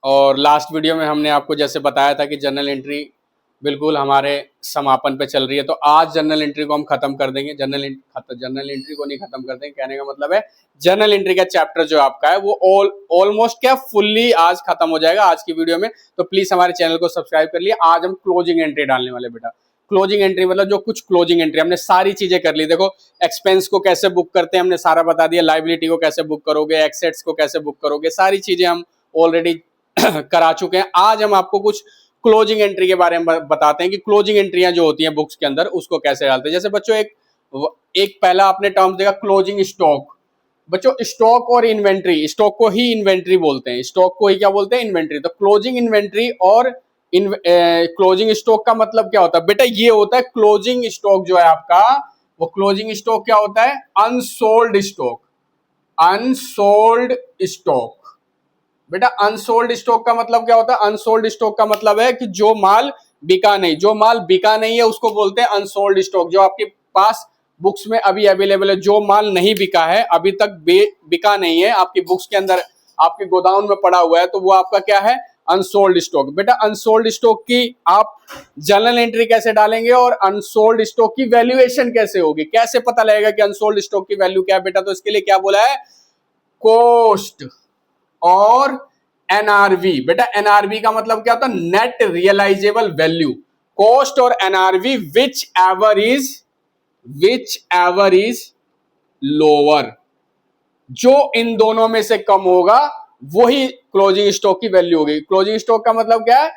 और last video में हमने आपको जैसे बताया था कि जर्नल एंट्री बिल्कुल हमारे समापन पे चल रही है, तो आज जर्नल एंट्री को हम खत्म कर देंगे। जर्नल एंट्री को नहीं खत्म कर देंगे, कहने का मतलब है जर्नल एंट्री का चैप्टर जो आपका है वो ऑलमोस्ट क्या फुल्ली आज खत्म हो जाएगा आज की वीडियो में। तो प्लीज हमारे चैनल को सब्सक्राइब कर लिए। आज हम क्लोजिंग एंट्री डालने वाले बेटा। क्लोजिंग एंट्री मतलब जो कुछ क्लोजिंग एंट्री हमने सारी चीजें कर ली। देखो एक्सपेंस को कैसे बुक करते हैं हमने सारा बता दिया, लाइबिलिटी को कैसे बुक करोगे, एसेट्स को कैसे बुक करोगे, सारी चीजें हम ऑलरेडी करा चुके हैं। आज हम आपको कुछ क्लोजिंग एंट्री के बारे में बताते हैं कि क्लोजिंग एंट्रियां जो होती हैं बुक्स के अंदर उसको कैसे डालते हैं। जैसे बच्चों एक पहला आपने टर्म देखा क्लोजिंग स्टॉक। बच्चों स्टॉक और इन्वेंट्री, स्टॉक को ही इन्वेंट्री बोलते हैं, स्टॉक को ही क्या बोलते हैं, इन्वेंट्री। तो क्लोजिंग इन्वेंट्री और क्लोजिंग स्टॉक का मतलब क्या होता है बेटा, ये होता है क्लोजिंग स्टॉक जो है आपका, वो क्लोजिंग स्टॉक क्या होता है, अनसोल्ड स्टॉक। अनसोल्ड स्टॉक बेटा, अनसोल्ड स्टॉक का मतलब क्या होता है, अनसोल्ड स्टॉक का मतलब है कि जो माल बिका नहीं, जो माल बिका नहीं है उसको बोलते हैं अनसोल्ड स्टॉक। जो आपके पास बुक्स में अभी अवेलेबल है, जो माल नहीं बिका है, अभी तक बिका नहीं है, आपकी बुक्स के अंदर आपके गोदाउन में पड़ा हुआ है, तो वो आपका क्या है, अनसोल्ड स्टॉक। बेटा अनसोल्ड स्टॉक की आप जर्नल एंट्री कैसे डालेंगे और अनसोल्ड स्टॉक की वैल्यूएशन कैसे होगी, कैसे पता लगेगा कि अनसोल्ड स्टॉक की वैल्यू क्या है बेटा, तो इसके लिए क्या बोला है, कोस्ट और एनआरवी। बेटा एनआरवी का मतलब क्या होता है, नेट रियलाइजेबल वैल्यू। कॉस्ट और NRV whichever is lower, जो इन दोनों में से कम होगा वही क्लोजिंग स्टॉक की वैल्यू होगी। क्लोजिंग स्टॉक का मतलब क्या है,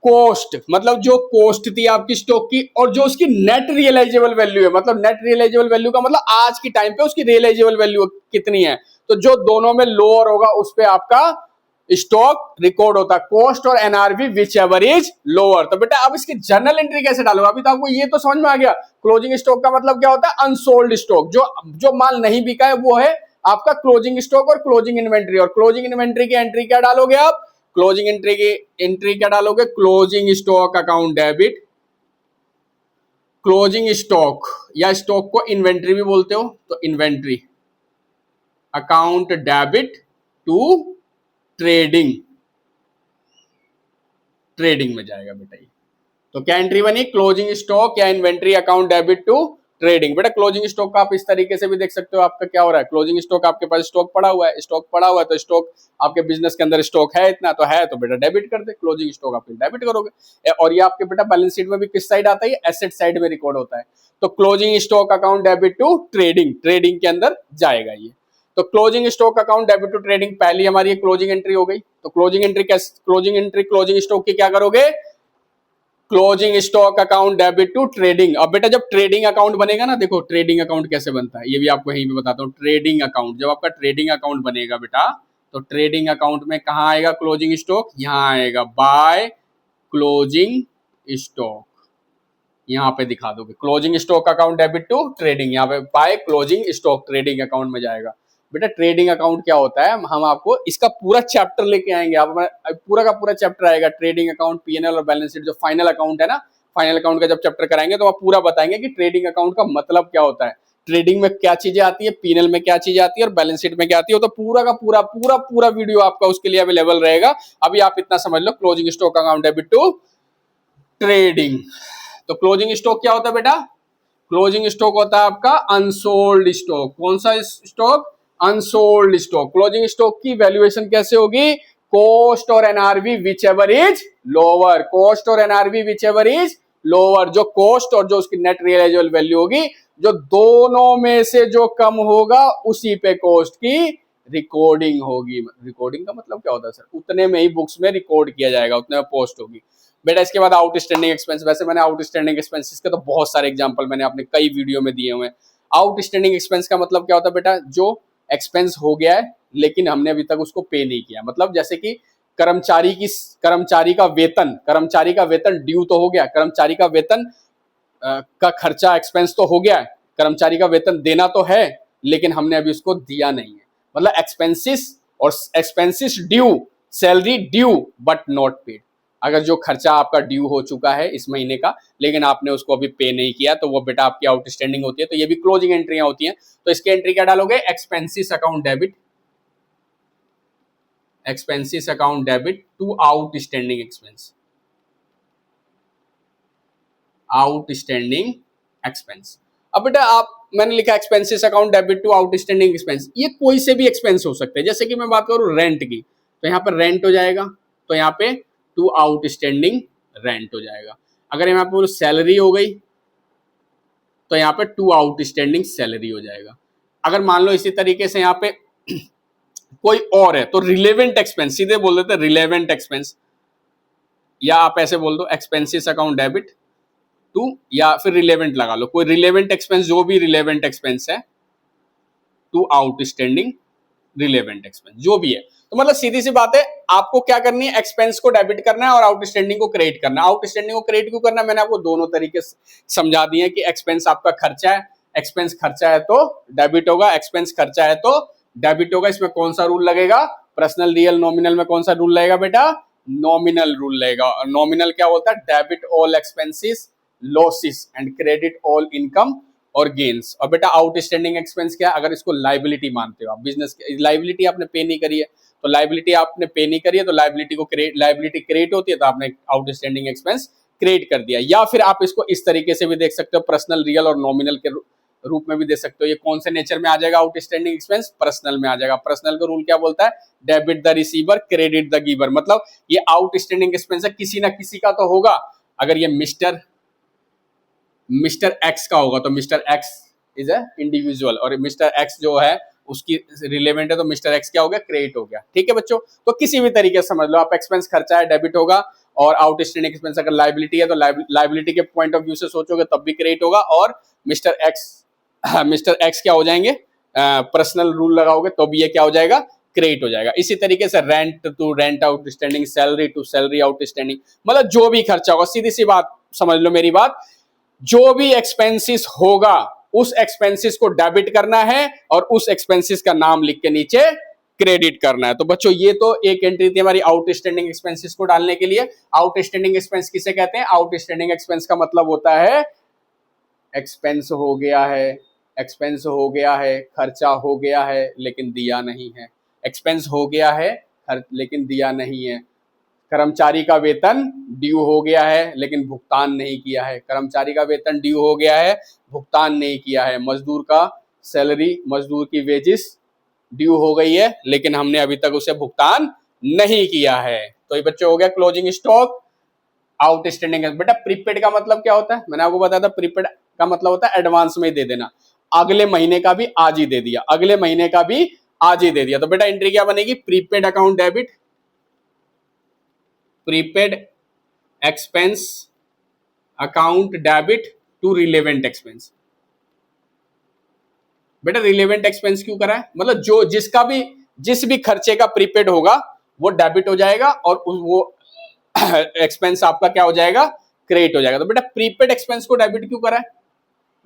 कॉस्ट, मतलब जो कॉस्ट थी आपकी स्टॉक की और जो उसकी नेट रियलाइजेबल वैल्यू है, मतलब नेट रियलाइजेबल वैल्यू का मतलब आज की टाइम पे उसकी रियलाइजेबल वैल्यू कितनी है। तो जो दोनों में लोअर होगा उस पे आपका स्टॉक रिकॉर्ड होता है, कॉस्ट और NRV whichever is lower. तो बेटा अब इसकी जर्नल एंट्री कैसे डालोगे, अभी तो आपको ये तो समझ में आ गया। क्लोजिंग स्टॉक का मतलब क्या होता है, अनसोल्ड स्टॉक, जो माल नहीं बिका है वो है आपका क्लोजिंग स्टॉक और क्लोजिंग इन्वेंट्री। और क्लोजिंग इन्वेंट्री की एंट्री क्या डालोगे आप, क्लोजिंग एंट्री की एंट्री क्या डालोगे, closing stock account debit. Closing stock या स्टॉक को इन्वेंट्री भी बोलते हो, तो inventory account debit to trading, trading में जाएगा बेटा ये। तो क्या एंट्री बनी, क्लोजिंग स्टॉक या inventory account debit to trading. बेटा क्लोजिंग स्टॉक का आप इस तरीके से भी देख सकते हो, आपका क्या हो रहा है, क्लोजिंग स्टॉक आपके पास स्टॉक पड़ा हुआ है, स्टॉक पड़ा हुआ है तो स्टॉक आपके बिजनेस के अंदर स्टॉक है इतना, तो है तो बेटा डेबिट कर दे, क्लोजिंग स्टॉक आप डेबिट करोगे। और ये आपके बेटा बैलेंस शीट में भी किस साइड आता है, एसेट साइड में रिकॉर्ड होता है। तो closing stock account debit to trading, trading के अंदर जाएगा ये। तो closing stock account debit to trading पहली हमारी क्लोजिंग एंट्री हो गई। तो क्लोजिंग एंट्री कैसे, क्लोजिंग एंट्री क्लोजिंग स्टॉक की क्या करोगे, closing stock account debit to trading. अब बेटा जब ट्रेडिंग अकाउंट बनेगा ना, देखो ट्रेडिंग अकाउंट कैसे बनता है ये भी आपको यहीं पे बताता हूँ। ट्रेडिंग अकाउंट, जब आपका ट्रेडिंग अकाउंट बनेगा बेटा, तो ट्रेडिंग अकाउंट में कहां आएगा क्लोजिंग स्टॉक, यहां आएगा बाय क्लोजिंग स्टॉक, यहां पे दिखा दोगे closing stock account debit to trading, यहाँ पे by closing stock trading account में जाएगा। बेटा ट्रेडिंग अकाउंट क्या होता है, हम आपको इसका पूरा चैप्टर लेके आएंगे, आप पूरा का पूरा चैप्टर आएगा, ट्रेडिंग अकाउंट, पीएनएल और बैलेंस शीट, जो फाइनल अकाउंट है ना, फाइनल अकाउंट का जब चैप्टर कराएंगे तो आप पूरा बताएंगे कि ट्रेडिंग अकाउंट का मतलब क्या होता है, ट्रेडिंग में क्या चीजें आती है, पीएनएल में क्या चीजें आती है और बैलेंस शीट में क्या आती है। तो पूरा का पूरा पूरा पूरा वीडियो आपका उसके लिए अवेलेबल रहेगा। अभी आप इतना समझ लो, closing stock account debit to trading. तो क्लोजिंग स्टॉक क्या होता है बेटा, क्लोजिंग स्टॉक होता है आपका अनसोल्ड स्टॉक। कौन सा stock, unsold stock. Closing stock की वैल्यूएशन कैसे होगी, कॉस्ट और NRV whichever is lower, cost और NRV whichever is lower, जो कॉस्ट और जो उसकी नेट रियलाइजेबल वैल्यू होगी, जो दोनों में से जो कम होगा उसी पे कॉस्ट की रिकॉर्डिंग होगी। रिकॉर्डिंग का मतलब क्या होता है सर, उतने में ही बुक्स में रिकॉर्ड किया जाएगा, उतने में पोस्ट होगी। बेटा इसके बाद आउटस्टैंडिंग एक्सपेंस, वैसे मैंने आउटस्टैंडिंग एक्सपेंसेस के तो बहुत सारे एग्जांपल मैंने अपने कई वीडियो में दिए हुए हैं। आउटस्टैंडिंग एक्सपेंस का मतलब क्या होता है बेटा, जो एक्सपेंस हो गया है लेकिन हमने अभी तक उसको पे नहीं किया। मतलब जैसे कि कर्मचारी का वेतन ड्यू तो हो गया, कर्मचारी का वेतन का खर्चा एक्सपेंस तो हो गया है, कर्मचारी का वेतन देना तो है लेकिन हमने अभी उसको दिया नहीं है। मतलब एक्सपेंसिस और expenses due, salary due but not paid. अगर जो खर्चा आपका ड्यू हो चुका है इस महीने का लेकिन आपने उसको अभी पे नहीं किया, तो वो बेटा आपकी आउटस्टैंडिंग होती है। तो ये भी क्लोजिंग एंट्रियां होती हैं। तो इसकी एंट्री क्या डालोगे, expenses account debit, expenses account debit to outstanding expense, outstanding expense. अब बेटा आप, मैंने लिखा expenses account debit to outstanding expense, ये कोई से भी एक्सपेंस हो सकते हैं। जैसे कि मैं बात करूं रेंट की, तो यहाँ पर रेंट हो जाएगा, तो यहाँ पे टू आउटस्टैंडिंग रेंट हो जाएगा। अगर यहाँ पे सैलरी हो गई तो यहाँ पे टू आउटस्टैंडिंग सैलरी हो जाएगा। अगर मान लो इसी तरीके से यहाँ पे कोई और है तो रिलेवेंट एक्सपेंस, सीधे बोल देते रिलेवेंट एक्सपेंस, या आप ऐसे बोल दो एक्सपेंसेस अकाउंट डेबिट टू, या फिर रिलेवेंट लगा लो, कोई रिलेवेंट एक्सपेंस, जो भी रिलेवेंट एक्सपेंस है टू आउटस्टैंडिंग रिलेवेंट एक्सपेंस, जो भी है। तो मतलब सीधी सी बात है, आपको क्या करनी है, एक्सपेंस को डेबिट करना है और आउटस्टैंडिंग को क्रेडिट करना है। आउटस्टैंडिंग को क्रेडिट क्यों करना है, मैंने आपको दोनों तरीके समझा दिए कि एक्सपेंस आपका खर्चा है, एक्सपेंस खर्चा है तो डेबिट होगा, एक्सपेंस खर्चा है तो डेबिट होगा। इसमें कौन सा रूल लगेगा, पर्सनल रियल नॉमिनल में कौन सा रूल लगेगा बेटा, नॉमिनल रूल लगेगा। और नॉमिनल क्या होता है, debit all expenses losses and credit all income और गेन्स। और बेटा आउटस्टैंडिंग एक्सपेंस क्या है, अगर इसको लाइबिलिटी मानते हो आप, बिजनेस लाइबिलिटी आपने पे नहीं करी है, तो लाइबिलिटी आपने पे नहीं करी है, तो लाइबिलिटी को लाइबिलिटी क्रिएट होती है, तो आपने आउटस्टैंडिंग एक्सपेंस क्रिएट कर दिया। या फिर आप इसको इस तरीके से भी देख सकते हो, पर्सनल रियल और नॉमिनल के रूप में भी दे सकते हो। ये कौन से नेचर में आ जाएगा आउटस्टैंडिंग एक्सपेंस, पर्सनल में आ जाएगा। पर्सनल का रूल क्या बोलता है, debit the receiver credit the giver, मतलब ये आउटस्टैंडिंग एक्सपेंस है, किसी ना किसी का तो होगा। अगर ये मिस्टर एक्स का होगा तो mister x is a individual, और मिस्टर एक्स जो है उसकी रिलेवेंट है, तो मिस्टर एक्स क्या हो गया, क्रेडिट हो गया। ठीक है बच्चों, तो किसी भी तरीके से समझ लो आप, एक्सपेंस खर्चा है डेबिट होगा, और आउटस्टैंडिंग एक्सपेंस अगर लाइबिलिटी है तो लाइबिलिटी के पॉइंट ऑफ व्यू से सोचोगे तब भी क्रेडिट होगा, और मिस्टर एक्स क्या हो जाएंगे, पर्सनल रूल लगाओगे तो भी ये क्या हो जाएगा, क्रेडिट हो जाएगा। इसी तरीके से rent to rent outstanding, salary to salary outstanding, मतलब जो भी खर्चा होगा, सीधी सी बात समझ लो मेरी बात, जो भी एक्सपेंसेस होगा उस एक्सपेंसेस को डेबिट करना है और उस एक्सपेंसेस का नाम लिख के नीचे क्रेडिट करना है। तो बच्चों ये तो एक एंट्री थी हमारी आउटस्टैंडिंग एक्सपेंसेस को डालने के लिए। आउटस्टैंडिंग एक्सपेंस किसे कहते हैं, आउटस्टैंडिंग एक्सपेंस का मतलब होता है एक्सपेंस हो गया है, एक्सपेंस हो गया है, खर्चा हो गया है लेकिन दिया नहीं है, एक्सपेंस हो गया है लेकिन दिया नहीं है। कर्मचारी का वेतन ड्यू हो गया है लेकिन भुगतान नहीं किया है, कर्मचारी का वेतन ड्यू हो गया है, भुगतान नहीं किया है। मजदूर का सैलरी, मजदूर की वेजिस ड्यू हो गई है लेकिन हमने अभी तक उसे भुगतान नहीं किया है। तो ये बच्चों हो गया क्लोजिंग स्टॉक, आउटस्टैंडिंग। बेटा प्रीपेड का मतलब क्या होता है, मैंने आपको बताया था, प्रीपेड का मतलब होता है एडवांस में ही दे देना, अगले महीने का भी आज ही दे दिया, अगले महीने का भी आज ही दे दिया। तो बेटा एंट्री क्या बनेगी, prepaid account debit, prepaid expense account debit to relevant expense. बेटा रिलेवेंट एक्सपेंस क्यों करा है, मतलब जो जिस भी खर्चे का प्रीपेड होगा वो डेबिट हो जाएगा और वो एक्सपेंस आपका क्या हो जाएगा, क्रेडिट हो जाएगा। तो बेटा प्रीपेड एक्सपेंस को डेबिट क्यों करा है,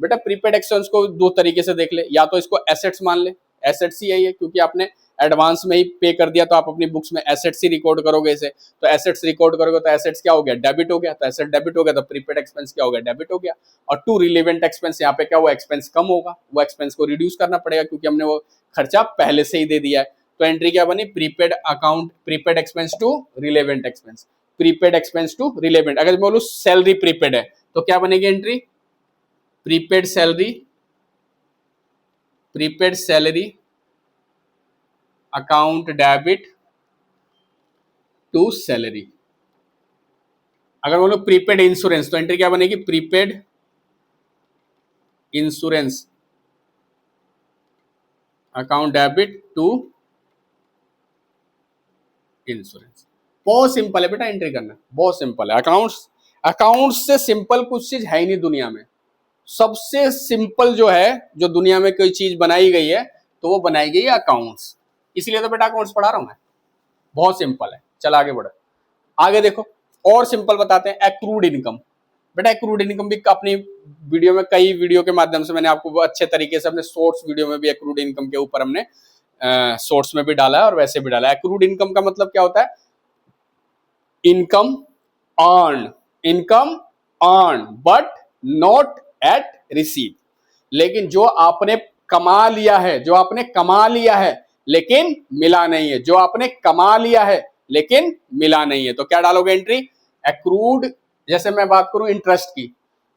बेटा प्रीपेड एक्सपेंस को दो तरीके से देख ले, या तो इसको एसेट्स मान ले, एसेट्स ही है क्योंकि आपने एडवांस में ही पे कर दिया, तो आप अपनी बुक्स में एसेट्स ही रिकॉर्ड करोगे इसे, तो एसेट्स रिकॉर्ड करोगे तो एसेट्स क्या हो गया, डेबिट हो गया, तो एसेट डेबिट हो गया, तो प्रीपेड एक्सपेंस क्या हो गया, डेबिट हो गया। और टू रिलेवेंट एक्सपेंस, यहाँ पे क्या हुआ, एक्सपेंस कम होगा, वो एक्सपेंस को रिड्यूस करना पड़ेगा क्योंकि हमने वो खर्चा पहले से ही दे दिया है। तो एंट्री क्या बनी, prepaid account, prepaid expense to relevant expense, prepaid expense to relevant. अगर बोलूं सैलरी प्रीपेड है तो क्या बनेगी entry, prepaid salary, prepaid salary account debit to salary. अगर बोलो प्रीपेड इंश्योरेंस तो एंट्री क्या बनेगी, prepaid insurance account debit to insurance. बहुत सिंपल है बेटा एंट्री करना, बहुत सिंपल है। अकाउंट्स से सिंपल कुछ चीज है ही नहीं दुनिया में। सबसे सिंपल जो है, जो दुनिया में कोई चीज बनाई गई है तो वो बनाई गई है अकाउंट्स, इसलिए तो बेटा अकाउंट्स पढ़ा रहा हूं मैं। बहुत सिंपल है, चल आगे बढ़ो। आगे देखो और सिंपल बताते हैं, एक्रूड इनकम। बेटा एक्रूड इनकम भी अपनी वीडियो में, कई वीडियो के माध्यम से मैंने आपको अच्छे तरीके से अपने शॉर्ट्स वीडियो में भी एक्रूड इनकम के ऊपर हमने शॉर्ट्स में भी डाला है और वैसे भी डाला है। एक्रूड इनकम का मतलब क्या होता है, income earn but not at receive, लेकिन जो आपने कमा लिया है, जो आपने कमा लिया है लेकिन मिला नहीं है, जो आपने कमा लिया है लेकिन मिला नहीं है। तो क्या डालोगे एंट्री? एक्रूड, जैसे मैं बात करूं इंटरेस्ट की,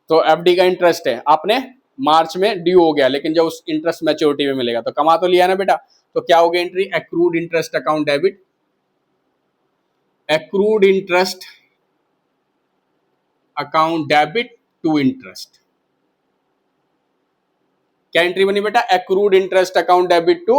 तो एफडी का इंटरेस्ट है, आपने मार्च में ड्यू हो गया, लेकिन जब उस इंटरेस्ट मैच्योरिटी में मिलेगा तो कमा तो लिया ना बेटा, तो क्या होगी entry? Accrued interest account debit, accrued interest account debit to interest. क्या एंट्री बनी बेटा? Accrued interest account debit to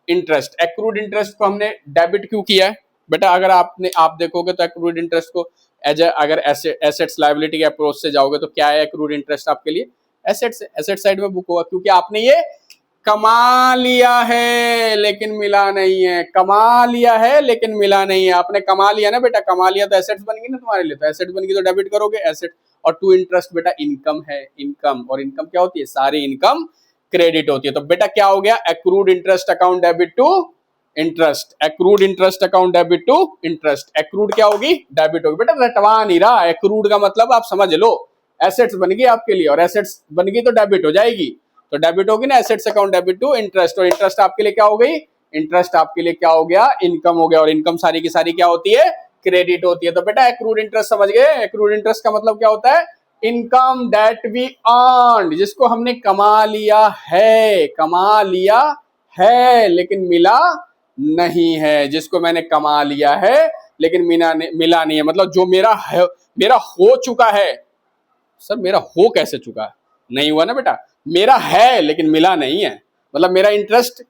interest. Accrued interest को हमने डेबिट क्यों किया है बेटा? अगर आप देखोगे तो एक्रूड इंटरेस्ट को एज अगर एसेट्स लायबिलिटी के अप्रोच से जाओगे तो क्या है एक्रूड इंटरेस्ट आपके लिए? एसेट्स, एसेट साइड में बुक होगा, क्योंकि आपने ये कमा लिया है लेकिन मिला नहीं है, कमा लिया है लेकिन मिला नहीं है। आपने कमा लिया ना बेटा, कमा लिया तो एसेट्स बन गई ना तुम्हारे लिए, तो एसेट बन गई तो डेबिट करोगे एसेट। और टू इंटरेस्ट बेटा इनकम है, इनकम, और इनकम क्या होती है? सारी इनकम क्रेडिट होती है। तो बेटा क्या हो गया? Accrued interest account debit to interest, accrued interest account debit to interest. Accrued क्या होगी? डेबिट होगी। बेटा रटवा नहीं रहा, एक्रूड का मतलब आप समझ लो, एसेट्स बन गई आपके लिए, और एसेट्स बन गई तो डेबिट हो जाएगी, तो डेबिट होगी ना, assets account debit to interest. और इंटरेस्ट आपके लिए क्या हो गई? इंटरेस्ट आपके लिए क्या हो गया? इनकम हो गया, और इनकम सारी की सारी क्या होती है? क्रेडिट होती है। तो बेटा एक्रूड इंटरेस्ट समझ गए? एक्रूड इंटरेस्ट का मतलब क्या होता है? इनकम दैट वी अर्न, जिसको हमने कमा लिया है, कमा लिया है लेकिन मिला नहीं है, जिसको मैंने कमा लिया है लेकिन मिला नहीं है। मतलब जो मेरा है, मेरा हो चुका है। सर मेरा हो कैसे चुका है? नहीं हुआ ना बेटा, मेरा है लेकिन मिला नहीं है। मतलब मेरा इंटरेस्ट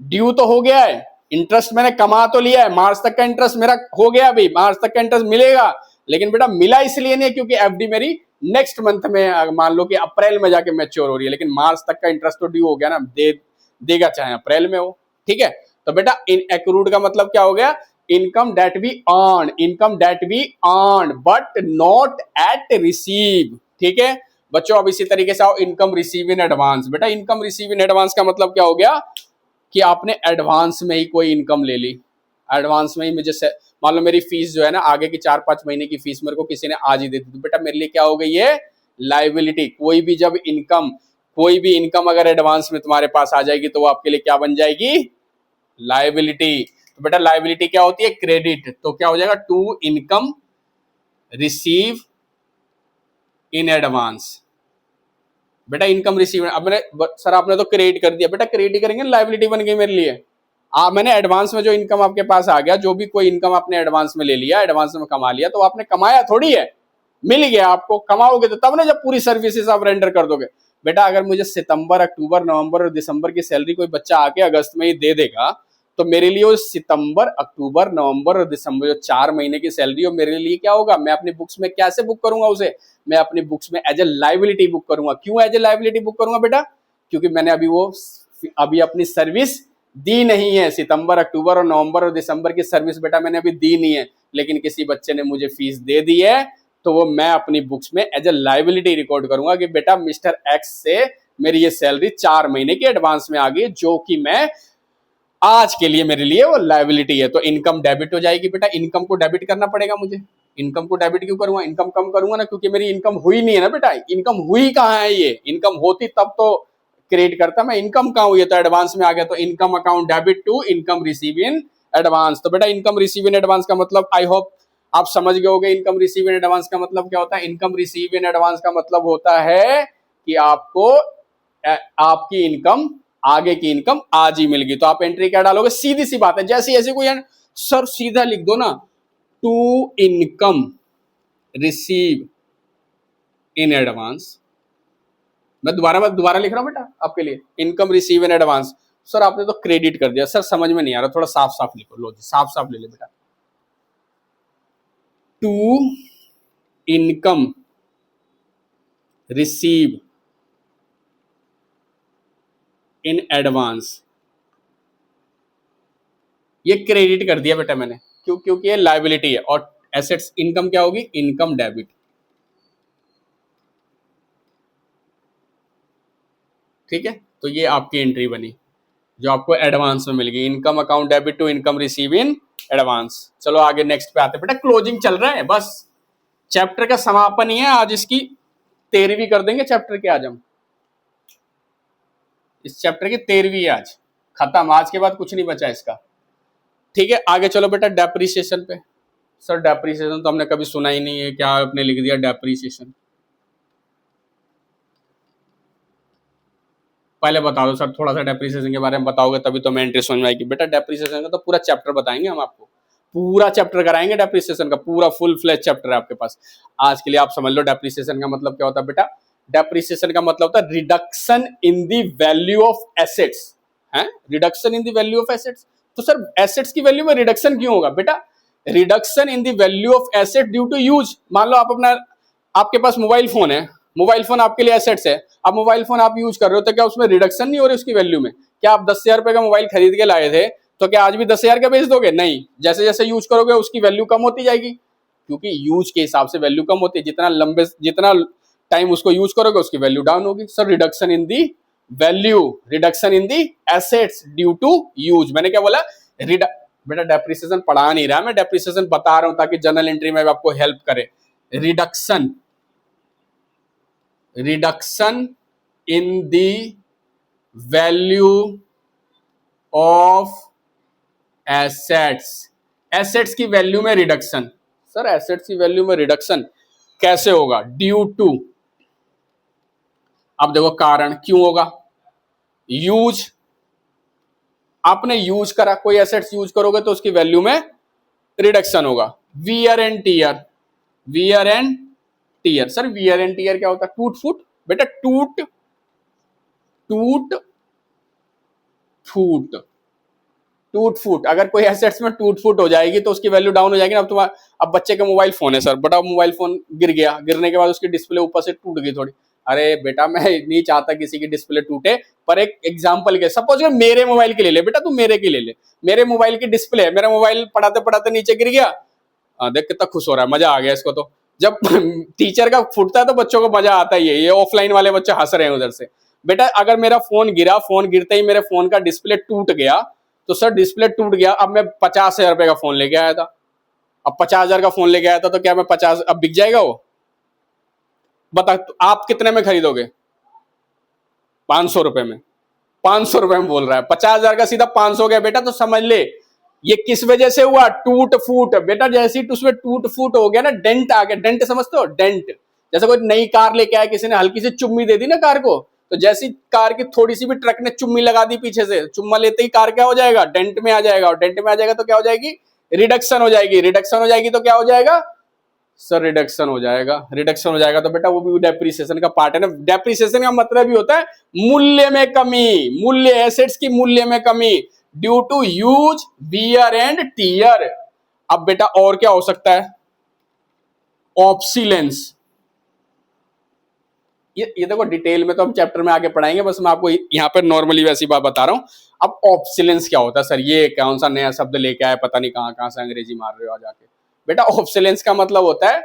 ड्यू तो हो गया है, इंटरेस्ट मैंने कमा तो लिया है, मार्च तक का इंटरेस्ट मेरा हो गया, अभी मार्च तक का इंटरेस्ट मिलेगा, लेकिन बेटा मिला इसलिए नहीं क्योंकि एफडी मेरी नेक्स्ट मंथ में, मान लो कि अप्रैल में जाके मैच्योर हो रही है, लेकिन मार्च तक का इंटरेस्ट तो ड्यू हो गया ना, देगा चाहे अप्रैल में हो। ठीक है, तो बेटा इन एक्रूड का मतलब क्या हो गया? Income that we earn, income that we earn but not at receive. ठीक है बच्चों, अब इसी तरीके से आओ इनकम रिसीव इन एडवांस। बेटा इनकम रिसीव इन एडवांस का मतलब क्या हो गया? कि आपने एडवांस में ही कोई इनकम ले ली, एडवांस में ही मुझे मान लो मेरी फीस जो है ना, आगे की 4-5 महीने की फीस मेरे को किसी ने आज ही दे दी, तो बेटा मेरे लिए क्या हो गई? ये लायबिलिटी। कोई भी जब इनकम, कोई भी इनकम अगर एडवांस में तुम्हारे पास आ जाएगी तो वो आपके लिए क्या बन जाएगी? लायबिलिटी। तो बेटा लायबिलिटी क्या होती है? क्रेडिट। तो क्या हो जाएगा? To income receive in advance. बेटा इनकम रिसीव, अब मैंने सर आपने तो क्रेडिट कर दिया, बेटा क्रेडिट करेंगे लायबिलिटी बन गई मेरे लिए। मैंने एडवांस में जो इनकम आपके पास आ गया, जो भी कोई इनकम आपने एडवांस में ले लिया, एडवांस में कमा लिया, तो आपने कमाया थोड़ी है, मिल गया आपको। कमाओगे तो तब ना जब पूरी सर्विसेज आप रेंडर कर दोगे। बेटा अगर मुझे सितंबर, अक्टूबर, नवंबर और दिसंबर की सैलरी कोई बच्चा आके अगस्त में ही दे देगा, तो मेरे लिए वो सितंबर, अक्टूबर, नवंबर और दिसंबर जो 4 महीने की सैलरी हो, मेरे लिए क्या होगा? मैं अपनी बुक्स में कैसे बुक करूंगा उसे? मैं अपनी बुक्स में एज ए लायबिलिटी बुक करूंगा। क्यों एज ए लायबिलिटी बुक करूंगा बेटा? क्योंकि मैंने अभी अपनी सर्विस दी नहीं है। सितंबर, अक्टूबर और नवंबर और दिसंबर की सर्विस बेटा मैंने अभी दी नहीं है, लेकिन किसी बच्चे ने मुझे फीस दे दी है, तो वो मैं अपनी बुक्स में एज ए लायबिलिटी रिकॉर्ड करूंगा कि बेटा मिस्टर एक्स से मेरी ये सैलरी 4 महीने की एडवांस में आ गई, जो कि मैं आज के लिए मेरे लिए वो लायबिलिटी है। तो इनकम डेबिट हो जाएगी बेटा, इनकम को डेबिट करना पड़ेगा मुझे। इनकम को डेबिट क्यों करूंगा? इनकम कम करूंगा ना, क्योंकि मेरी इनकम हुई नहीं है ना बेटा। इनकम हुई कहाँ है? ये इनकम होती तब तो क्रिएट करता, मैं इनकम कहाँ हुई है? तो एडवांस में आ गया, तो income account debit to income receive in advance. तो बेटा इनकम रिसीव इन एडवांस का मतलब आई होप आप समझ गए होगे। इनकम रिसीव इन एडवांस का मतलब क्या होता है? इनकम रिसीव इन एडवांस का मतलब होता है कि आपको आपकी इनकम, आगे की इनकम आज ही मिल गई। तो आप एंट्री क्या डालोगे? सीधी सी बात है, जैसी ऐसी कोई सर सीधा लिख दो ना, to income receive in advance. मैं दोबारा लिख रहा हूं बेटा आपके लिए, income receive in advance. Sir आपने तो क्रेडिट कर दिया, सर समझ में नहीं आ रहा, थोड़ा साफ साफ लिखो। लो जी साफ साफ ले ले बेटा, to income receive in advance. ये क्रेडिट कर दिया बेटा मैंने, क्यों? क्योंकि ये लायबिलिटी है, और एसेट्स इनकम क्या होगी? Income debit. ठीक है, तो ये आपकी एंट्री बनी जो आपको एडवांस में मिल गई, income account debit to income receive in advance. चलो आगे नेक्स्ट पे आते हैं बेटा, क्लोजिंग चल रहा है, बस चैप्टर का समापन ही है आज, इसकी 13वीं कर देंगे चैप्टर के आज हम। इस चैप्टर की 13वीं आज खत्म, आज के बाद कुछ नहीं बचा इसका। ठीक है, आगे चलो बेटा डेप्रिसिएशन पे। सर डेप्रिसिएशन तो हमने कभी सुना ही नहीं है, क्या आपने लिख दिया डेप्रिसिएशन? पहले बता दो सर, थोड़ा सा डेप्रिसिएशन के बारे में बताओगे तभी तो मैं एंट्री समझ में आएगी। बेटा डेप्रिसिएशन का तो पूरा चैप्टर बताएंगे हम आपको, पूरा चैप्टर कराएंगे डेप्रिसिएशन का, पूरा फुल फ्लेज चैप्टर है आपके पास। आज के लिए आप समझ लो डेप्रिसिएशन का मतलब क्या होता है बेटा। डेप्रिसिएशन का मतलब होता है reduction in the value of assets, है reduction in the value of assets. तो सर एसेट्स की वैल्यू में रिडक्शन क्यों होगा बेटा? Reduction in the value of asset due to use. मान लो आप अपना, आपके पास मोबाइल फोन है, मोबाइल फोन आपके लिए एसेट्स है, अब मोबाइल फोन आप यूज कर रहे हो तो क्या उसमें रिडक्शन नहीं हो रही उसकी वैल्यू में? क्या आप 10,000 रुपए का मोबाइल खरीद के लाए थे तो क्या आज भी 10,000 का बेच दोगे? नहीं, जैसे जैसे यूज करोगे उसकी वैल्यू कम होती जाएगी, क्योंकि यूज के हिसाब से वैल्यू कम होती है। जितना टाइम उसको यूज करोगे उसकी वैल्यू डाउन होगी। Sir reduction in the value, reduction in the assets due to use. मैंने क्या बोला? बेटा डेप्रिसिएशन पढ़ा नहीं रहा मैं, डेप्रिसिएशन बता रहा हूं ताकि जनरल एंट्री में आपको हेल्प करे। Reduction in the value of assets, assets की वैल्यू में रिडक्शन। सर एसेट्स की वैल्यू में रिडक्शन कैसे होगा? ड्यू टू, अब देखो कारण क्यों होगा। यूज, आपने यूज करा, कोई एसेट्स यूज करोगे तो उसकी वैल्यू में रिडक्शन होगा। Wear and tear, wear and tear. Sir wear and tear क्या होता है? टूट फूट। बेटा टूट फूट, अगर कोई एसेट्स में टूट फूट हो जाएगी तो उसकी वैल्यू डाउन हो जाएगी ना। अब बच्चे का मोबाइल फोन है सर, बड़ा मोबाइल फोन गिर गया, गिरने के बाद उसकी डिस्प्ले ऊपर से टूट गई थोड़ी। अरे बेटा मैं नहीं चाहता किसी की डिस्प्ले टूटे, पर एक एग्जांपल के, सपोज मेरे मोबाइल के ले ले बेटा, तू मेरे की ले ले, मेरे मोबाइल की डिस्प्ले है, मेरा मोबाइल पढ़ाते पढ़ाते नीचे गिर गया, देख कितना खुश हो रहा है, मजा आ गया इसको। तो जब टीचर का फूटता है तो बच्चों को मजा आता ही है, ये ऑफलाइन वाले बच्चे हंस रहे हैं उधर से। बेटा अगर मेरा फोन गिरा, फोन गिरते ही मेरे फोन का डिस्प्ले टूट गया, तो सर डिस्प्ले टूट गया, अब मैं 50,000 रुपए का फोन लेके आया था, अब 50,000 का फोन लेके आया था तो क्या मैं 50 अब बिक जाएगा वो? बता तो आप कितने में खरीदोगे? 500 रुपए में, 500 रुपए में बोल रहा है, 50,000 का सीधा 500 गया बेटा। तो समझ ले ये किस वजह से हुआ? टूट फूट। बेटा जैसे ही उसमें टूट फूट हो गया ना, डेंट आ गया, डेंट समझते हो? डेंट, जैसे कोई नई कार लेके आया, किसी ने हल्की सी चुम्मी दे दी ना कार को, तो जैसी कार की थोड़ी सी भी ट्रक ने चुम्मी लगा दी पीछे से, चुम्मा लेते ही कार क्या हो जाएगा? डेंट में आ जाएगा, और डेंट में आ जाएगा तो क्या हो जाएगी? रिडक्शन हो जाएगी, रिडक्शन हो जाएगी तो क्या हो जाएगा? सर रिडक्शन हो जाएगा, रिडक्शन हो जाएगा तो बेटा वो भी डेप्रिसिएशन का पार्ट है ना। डेप्रिसिएशन का मतलब ही होता है मूल्य में कमी, मूल्य, एसेट्स की मूल्य में कमी due to use, wear and tear. अब बेटा और क्या हो सकता है? ऑब्सिलेंस। ये देखो डिटेल में तो हम चैप्टर में आगे पढ़ाएंगे, बस मैं आपको यहाँ पर नॉर्मली वैसी बात बता रहा हूं। अब ऑब्सिलेंस क्या होता है? सर ये कौन सा नया शब्द लेके आए, पता नहीं कहां कहां से अंग्रेजी मार रहे हो आ जाके। बेटा ऑब्सिलेंस का मतलब होता है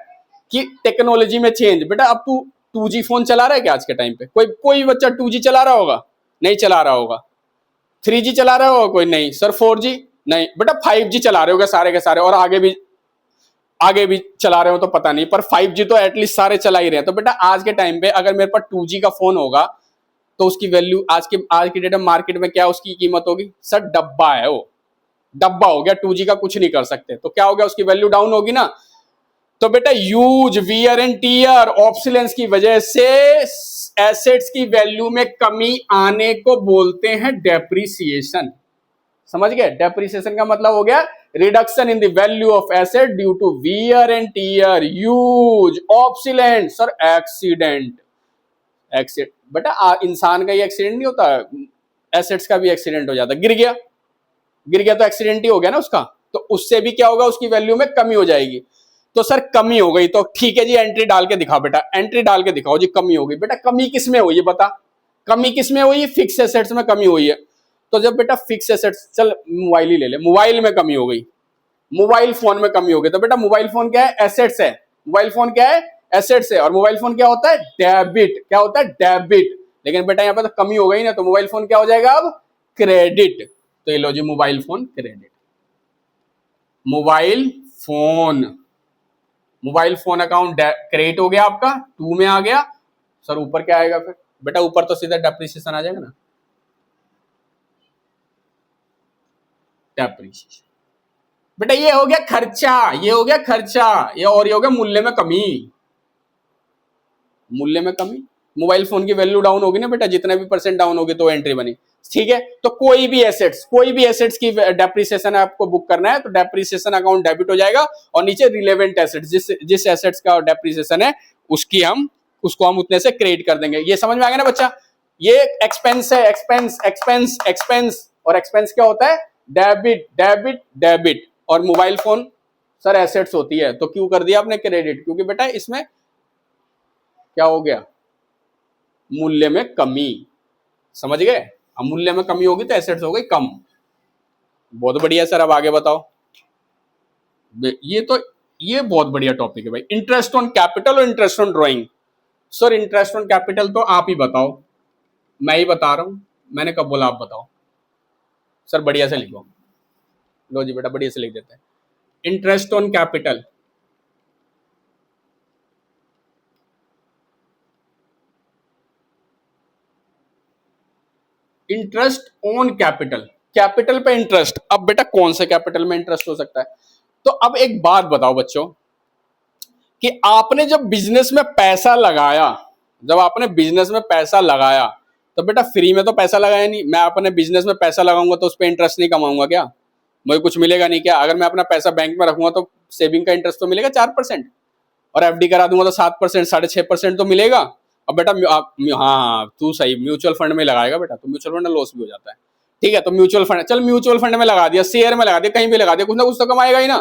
कि टेक्नोलॉजी में चेंज। बेटा अब तू 2G फोन चला रहा है क्या आज के टाइम पे? कोई बच्चा 2G चला रहा होगा? नहीं चला रहा होगा। 3G चला रहा होगा कोई? नहीं। Sir 4G? नहीं। बेटा 5G चला रहे होगा सारे के सारे, और आगे भी चला रहे हो तो पता नहीं, पर 5G तो एटलीस्ट सारे चला ही रहे हैं। तो बेटा आज के टाइम पे अगर मेरे पास 2G का फोन होगा तो उसकी वैल्यू आज की डेट में मार्केट में क्या उसकी कीमत होगी? सर डब्बा है वो, डब्बा हो गया, 2G का कुछ नहीं कर सकते, तो क्या हो गया? उसकी वैल्यू डाउन होगी ना। तो बेटा यूज, वियर एंड टीयर, ऑब्सिलेंस की वजह से एसेट्स की वैल्यू में कमी आने को बोलते हैं डेप्रिसिएशन। समझ गए? डेप्रिसिएशन का मतलब हो गया reduction in the value of asset due to wear and tear, use, obsolescent. Sir accident, बेटा इंसान का ही एक्सीडेंट नहीं होता, एसेट्स का भी एक्सीडेंट हो जाता। गिर गया तो एक्सीडेंट ही हो गया ना उसका, तो उससे भी क्या होगा? उसकी वैल्यू में कमी हो जाएगी। तो सर कमी हो गई तो ठीक है जी, एंट्री डाल के दिखाओ बेटा, एंट्री डाल के दिखाओ जी कमी हो गई। बेटा कमी किस में हुई है बता? कमी किस में हुई? फिक्स एसेट्स में कमी हुई है। तो जब बेटा फिक्स एसेट्स, चल मोबाइल ही ले ले, मोबाइल में कमी हो गई, मोबाइल फोन में कमी हो गई, तो बेटा मोबाइल फोन क्या है? एसेट्स है। मोबाइल फोन क्या है? एसेट्स है। और मोबाइल फोन क्या होता है? डेबिट। क्या होता है? डेबिट। लेकिन बेटा यहाँ पे तो कमी हो गई ना, तो मोबाइल फोन क्या हो जाएगा अब? क्रेडिट। तो ये लो जी mobile phone credit. Mobile phone account credit हो गया आपका, 2 में आ गया। सर ऊपर क्या आएगा फिर? बेटा ऊपर तो सीधा डेप्रिसिएशन आ जाएगा ना। डेप्रिसिएशन। बेटा ये हो गया खर्चा, ये हो गया खर्चा, ये और ये हो गया मूल्य में कमी। मूल्य में कमी, मोबाइल फोन की वैल्यू डाउन होगी ना बेटा, जितने भी परसेंट डाउन होगी तो एंट्री बनी। ठीक है, तो कोई भी एसेट्स की डेप्रिसिएशन आपको बुक करना है तो डेप्रिसिएशन अकाउंट डेबिट हो जाएगा, और नीचे रिलेवेंट एसेट्स, जिस एसेट्स का डेप्रिसिएशन है उसको हम उतने से क्रेडिट कर देंगे। ये समझ में आ गया ना बच्चा? ये एक्सपेंस है, एक्सपेंस एक्सपेंस एक्सपेंस, और एक्सपेंस क्या होता है? Debit debit debit. और मोबाइल फोन सर एसेट्स होती है, तो क्यों कर दिया आपने क्रेडिट? क्योंकि बेटा इसमें क्या हो गया? मूल्य में कमी। समझ गए? अब मूल्य में कमी होगी तो एसेट्स हो गई कम। बहुत बढ़िया सर, अब आगे बताओ। ये बहुत बढ़िया टॉपिक है भाई, इंटरेस्ट ऑन कैपिटल और interest on drawing. Sir interest on capital तो आप ही बताओ, मैं ही बता रहा हूं, मैंने कब बोला आप बताओ? सर बढ़िया से लिखो, लो जी बेटा बढ़िया से लिख देते हैं। Interest on capital, interest on capital, capital पे इंटरेस्ट। अब बेटा कौन से कैपिटल में इंटरेस्ट हो सकता है? तो अब एक बात बताओ बच्चों, कि आपने जब बिजनेस में पैसा लगाया, जब आपने बिजनेस में पैसा लगाया, तो बेटा फ्री में तो पैसा लगाया नहीं। मैं अपने बिजनेस में पैसा लगाऊंगा तो उस पर इंटरेस्ट नहीं कमाऊंगा क्या? मुझे कुछ मिलेगा नहीं क्या? अगर मैं अपना पैसा बैंक में रखूंगा तो सेविंग का इंटरेस्ट तो मिलेगा 4%, और एफडी करा दूंगा तो 7%, 6.5% तो मिलेगा। अब बेटा हाँ तू सही, म्यूचुअल फंड में लगाएगा बेटा, तो म्यूचुअल फंड में लॉस भी हो जाता है। ठीक है, तो म्यूचुअल फंड, चल म्यूचुअल फंड में लगा दिया, शेयर में लगा दिया, कहीं भी लगा दिया, कुछ ना कुछ तो कमाएगा ही ना।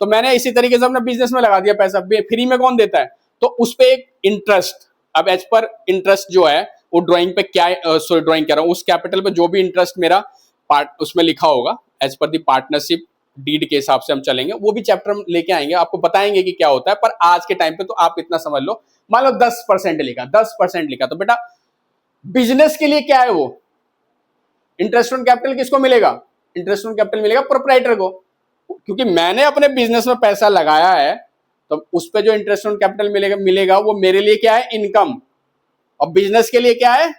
तो मैंने इसी तरीके से अपने बिजनेस में लगा दिया पैसा, फ्री में कौन देता है? तो उस पर एक इंटरेस्ट, अब एज पर इंटरेस्ट जो है वो ड्राइंग पे क्या, सॉरी ड्राइंग कह रहा हूँ, उस कैपिटल पे जो भी इंटरेस्ट मेरा पार्ट उसमें लिखा होगा एज पर दी पार्टनरशिप डीड के हिसाब से हम चलेंगे, वो भी चैप्टर लेके आएंगे, आपको बताएंगे कि क्या होता है। पर आज के टाइम पे तो आप इतना समझ लो, मान लो 10% लिखा, 10% लिखा, तो बेटा बिजनेस के लिए क्या है वो? इंटरेस्ट ऑन कैपिटल किसको मिलेगा? इंटरेस्ट ऑन कैपिटल मिलेगा प्रोप्राइटर को, क्योंकि मैंने अपने बिजनेस में पैसा लगाया है, तो उस पर जो इंटरेस्ट ऑन कैपिटल मिलेगा वो मेरे लिए क्या है? इनकम। और बिजनेस के लिए क्या है?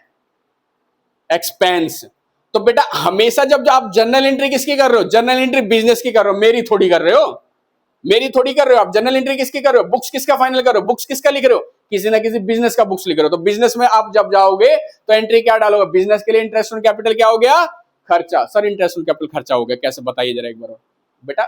एक्सपेंस। तो बेटा हमेशा जब आप जर्नल एंट्री किसकी कर रहे हो? जर्नल एंट्री बिजनेस की कर रहे हो, मेरी थोड़ी कर रहे हो, मेरी थोड़ी कर रहे हो। आप जर्नल एंट्री किसकी कर रहे हो? बुक्स किसका फाइनल कर रहे हो? बुक्स किसका लिख रहे हो? किसी ना किसी बिजनेस का बुक्स लिख रहे हो। तो बिजनेस में आप जब जाओगे तो एंट्री क्या डालोगे? बिजनेस के लिए इंटरेस्ट ऑन कैपिटल क्या हो गया? खर्चा। सर इंटरेस्ट ऑन कैपिटल खर्चा हो गया, कैसे बताइए जरा एक बार। बेटा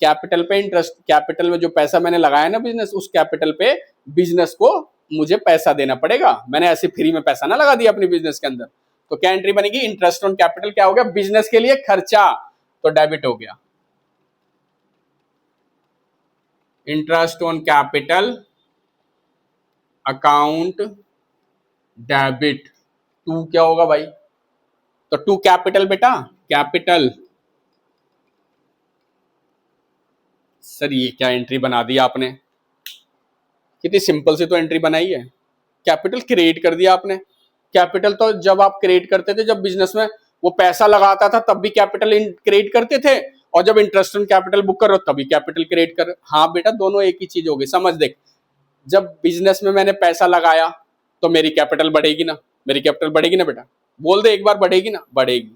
कैपिटल पे इंटरेस्ट, कैपिटल में जो पैसा मैंने लगाया ना बिजनेस, उस कैपिटल पे बिजनेस को मुझे पैसा देना पड़ेगा। मैंने ऐसे फ्री में पैसा ना लगा दिया अपनी बिजनेस के अंदर। तो क्या एंट्री बनेगी? इंटरेस्ट ऑन कैपिटल क्या हो गया? बिजनेस के लिए खर्चा, तो डेबिट हो गया। Interest on capital account debit, to क्या होगा भाई? तो टू कैपिटल बेटा, कैपिटल। सर ये क्या एंट्री बना दी आपने? कितनी सिंपल सी तो एंट्री बनाई है, कैपिटल क्रिएट कर दिया आपने। कैपिटल तो जब आप क्रिएट करते थे, जब बिजनेस में वो पैसा लगाता था तब भी कैपिटल क्रिएट करते थे, और जब इंटरेस्ट ऑन कैपिटल बुक करो तभी कैपिटल क्रिएट कर। हाँ बेटा दोनों एक ही चीज होगी, समझ देख। जब बिजनेस में मैंने पैसा लगाया तो मेरी कैपिटल बढ़ेगी ना, मेरी कैपिटल बढ़ेगी ना बेटा, बोल दे एक बार, बढ़ेगी ना? बढ़ेगी।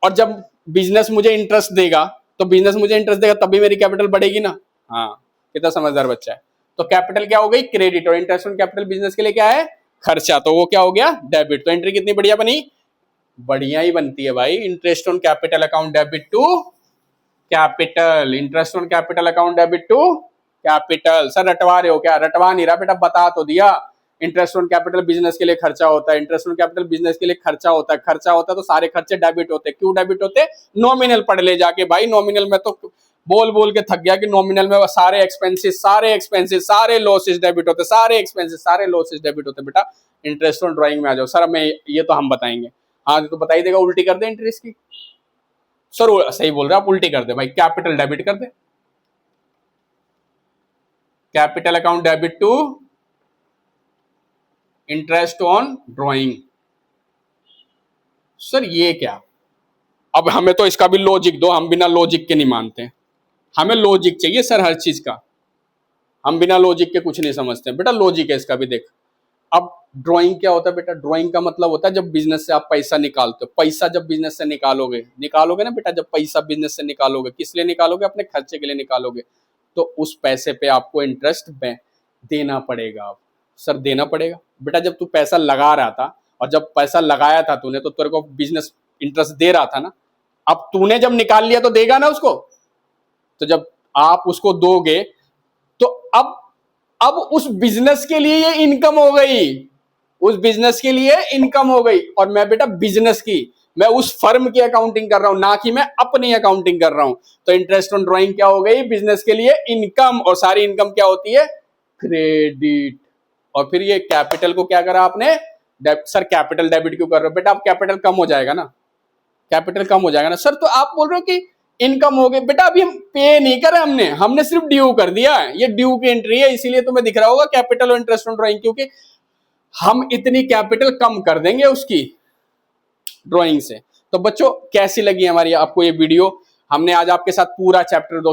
और जब बिजनेस मुझे इंटरेस्ट देगा, तो बिजनेस मुझे इंटरेस्ट देगा तभी मेरी कैपिटल बढ़ेगी ना। हाँ कितना समझदार बच्चा है। तो कैपिटल क्या हो गई? क्रेडिट, और इंटरेस्ट ऑन कैपिटल बिजनेस के लिए क्या है? खर्चा, तो वो क्या हो गया? डेबिट। तो एंट्री कितनी बढ़िया बनी? बढ़िया ही बनती है भाई। Interest on capital account debit to capital, interest on capital account debit to capital. Sir रटवा रहे हो क्या? रटवा नहीं रहा बेटा, बता तो दिया। इंटरेस्ट ऑन कैपिटल बिजनेस के लिए खर्चा होता है, इंटरेस्ट ऑन कैपिटल बिजनेस के लिए खर्चा होता है, खर्चा होता है तो सारे खर्चे डेबिट होते हैं। क्यों डेबिट होते? नॉमिनल पढ़ ले जाके भाई, नॉमिनल में तो बोल बोल के थक गया कि नॉमिनल में सारे एक्सपेंसेस सारे लॉसेस डेबिट होते, सारे एक्सपेंसेस सारे लॉसेस डेबिट होते। बेटा इंटरेस्ट ऑन ड्राइंग में आ जाओ। सर मैं ये तो हम बताएंगे। हाँ तो बताई देगा, उल्टी कर दे इंटरेस्ट की। सर सही बोल रहे आप, उल्टी कर दे भाई, कैपिटल डेबिट कर दे, capital account debit to interest on drawing. Sir ये क्या? अब हमें तो इसका भी लॉजिक दो, हम बिना लॉजिक के नहीं मानते, हमें लॉजिक चाहिए सर हर चीज का, हम बिना लॉजिक के कुछ नहीं समझते। बेटा लॉजिक है इसका भी, देख। अब ड्राइंग क्या होता है बेटा? ड्राइंग का मतलब होता है जब बिजनेस से आप पैसा निकालते हो। पैसा जब बिजनेस से निकालोगे ना बेटा, जब पैसा बिजनेस से निकालोगे, किस लिए निकालोगे? अपने खर्चे के लिए निकालोगे, तो उस पैसे पे आपको इंटरेस्ट देना पड़ेगा। आप सर देना पड़ेगा बेटा, जब तू पैसा लगा रहा था और जब पैसा लगाया था तूने, तो तेरे को बिजनेस इंटरेस्ट दे रहा था ना। अब तूने जब निकाल लिया तो देगा ना उसको। तो जब आप उसको दोगे तो अब उस बिजनेस के लिए ये इनकम हो गई, उस बिजनेस के लिए इनकम हो गई। और मैं बेटा बिजनेस की, मैं उस फर्म की अकाउंटिंग कर रहा हूं, ना कि मैं अपनी अकाउंटिंग कर रहा हूं। तो इंटरेस्ट ऑन ड्राइंग क्या हो गई? बिजनेस के लिए इनकम। और सारी इनकम क्या होती है? क्रेडिट। और फिर ये कैपिटल को क्या करा आपने? सर कैपिटल डेबिट क्यों कर रहे हो? बेटा अब कैपिटल कम हो जाएगा ना, कैपिटल कम हो जाएगा ना। सर तो आप बोल रहे हो कि इनकम हो गई। बेटा अभी हम पे नहीं करा, हमने सिर्फ ड्यू कर दिया है। ये ड्यू की एंट्री है, इसीलिए तुम्हें दिख रहा होगा कैपिटल और इंटरेस्ट ऑन ड्राइंग, क्योंकि हम इतनी कैपिटल कम कर देंगे उसकी ड्राइंग से। तो बच्चों कैसी लगी हमारी आपको ये वीडियो? हमने आज आपके साथ पूरा चैप्टर दोस्तों